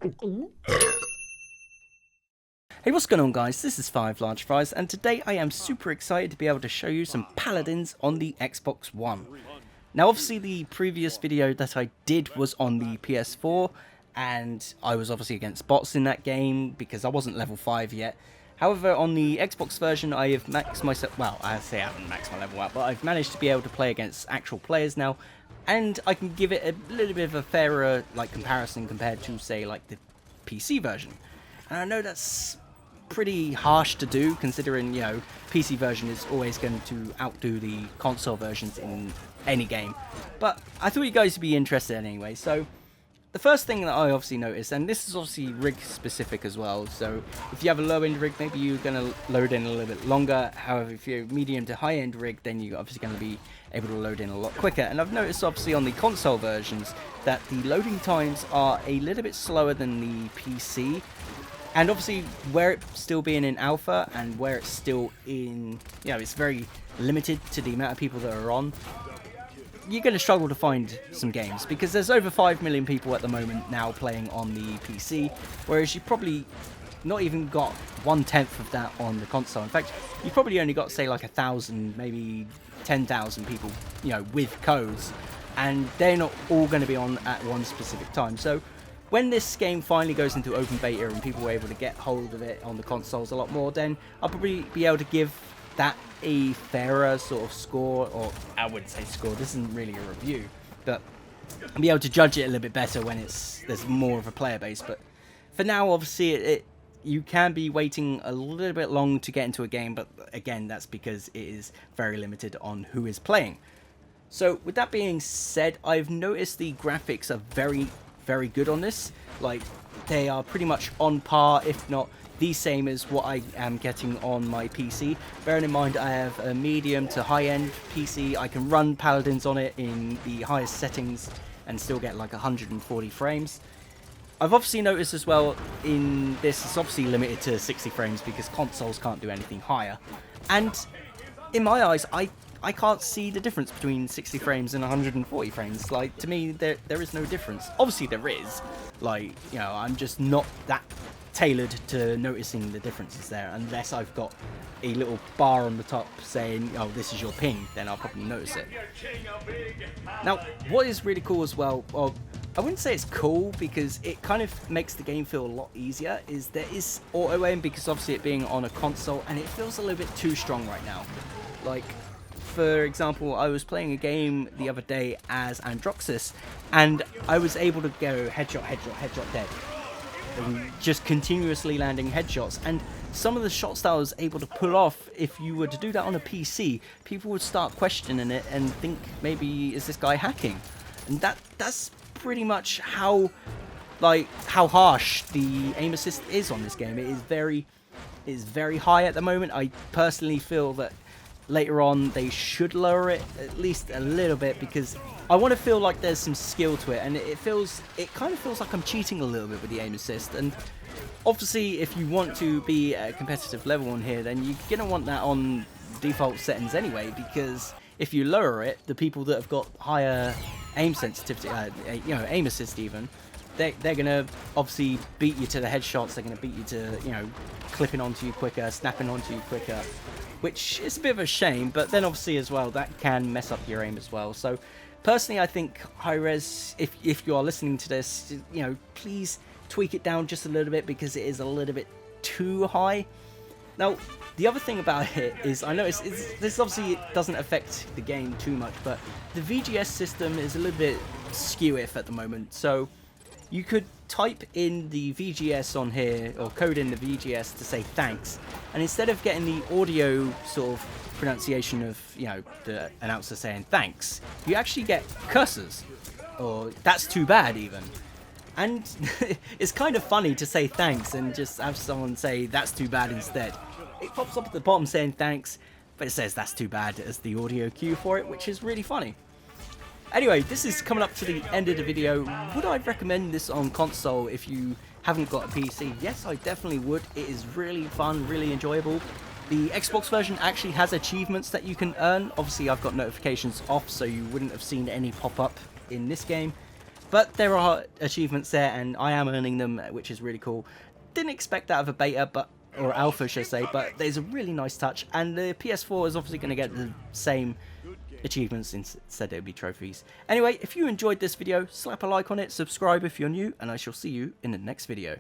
Hey, what's going on guys, this is 5 Large Fries, and today I am super excited to be able to show you some Paladins on the Xbox One. Now obviously the previous video that I did was on the PS4, and I was obviously against bots in that game because I wasn't level 5 yet. However, on the Xbox version I have maxed myself, well I say I haven't maxed my level out, but I've managed to be able to play against actual players now, and I can give it a little bit of a fairer comparison compared to say like the PC version. And I know that's pretty harsh to do, considering, you know, PC version is always going to outdo the console versions in any game. But I thought you guys would be interested anyway. So the first thing that I obviously noticed, and this is obviously rig specific as well, so if you have a low end rig, maybe you're going to load in a little bit longer. However, if you're medium to high end rig, then you're obviously going to be able to load in a lot quicker. And I've noticed obviously on the console versions that the loading times are a little bit slower than the PC. And obviously, where it's still being in alpha and where it's still in, you know, it's very limited to the amount of people that are on, you're going to struggle to find some games because there's over 5 million people at the moment now playing on the PC, whereas you probably not even got 1/10 of that on the console. In fact, you probably only got, say, like 1,000, maybe 10,000 people, you know, with codes, and they're not all going to be on at one specific time. So when this game finally goes into open beta and people are able to get hold of it on the consoles a lot more, then I'll probably be able to give that a fairer sort of score, or I wouldn't say score, this isn't really a review, but I'll be able to judge it a little bit better when there's more of a player base. But for now, obviously, you can be waiting a little bit long to get into a game, but again, that's because it is very limited on who is playing. So with that being said, I've noticed the graphics are very good on this. Like, they are pretty much on par, if not the same as what I am getting on my PC. Bearing in mind I have a medium to high-end PC, I can run Paladins on it in the highest settings and still get like 140 frames. I've obviously noticed as well in this, it's obviously limited to 60 frames because consoles can't do anything higher. And in my eyes, I can't see the difference between 60 frames and 140 frames. Like, to me, there is no difference. Obviously, there is. Like, you know, I'm just not that tailored to noticing the differences there, unless I've got a little bar on the top saying, oh, this is your ping, then I'll probably notice it. Now, what is really cool as well, I wouldn't say it's cool because it kind of makes the game feel a lot easier, is there is auto aim, because obviously it being on a console, and it feels a little bit too strong right now. Like, for example, I was playing a game the other day as Androxus, and I was able to go headshot, headshot, headshot, dead. And just continuously landing headshots, and some of the shots that I was able to pull off, if you were to do that on a PC, people would start questioning it and think, maybe, is this guy hacking? And that's pretty much how harsh the aim assist is on this game. It is very high at the moment. I personally feel that later on they should lower it at least a little bit, because I want to feel like there's some skill to it, and it kind of feels like I'm cheating a little bit with the aim assist. And obviously, if you want to be at a competitive level on here, then you're gonna want that on default settings anyway, because if you lower it, the people that have got higher aim sensitivity, you know, aim assist even, they're gonna obviously beat you to the headshots. They're gonna beat you to, you know, clipping onto you quicker, snapping onto you quicker, which is a bit of a shame. But then obviously as well, that can mess up your aim as well. So personally, I think high res, if you are listening to this, you know, please tweak it down just a little bit, because it is a little bit too high. Now, the other thing about it is, I noticed this obviously doesn't affect the game too much, but the VGS system is a little bit skew-if at the moment. So you could type in the VGS on here, or code in the VGS to say thanks, and instead of getting the audio sort of pronunciation of, you know, the announcer saying thanks, you actually get cursors, or that's too bad even. And it's kind of funny to say thanks and just have someone say that's too bad instead. It pops up at the bottom saying thanks, but it says that's too bad as the audio cue for it, which is really funny. Anyway, this is coming up to the end of the video. Would I recommend this on console if you haven't got a PC? Yes, I definitely would. It is really fun, really enjoyable. The Xbox version actually has achievements that you can earn. Obviously, I've got notifications off, so you wouldn't have seen any pop up in this game. But there are achievements there, and I am earning them, which is really cool. Didn't expect that of a beta, or alpha, should I say, but there's a really nice touch, and the PS4 is obviously going to get the same achievements. Instead it'll be trophies. Anyway, if you enjoyed this video, slap a like on it, subscribe if you're new, and I shall see you in the next video.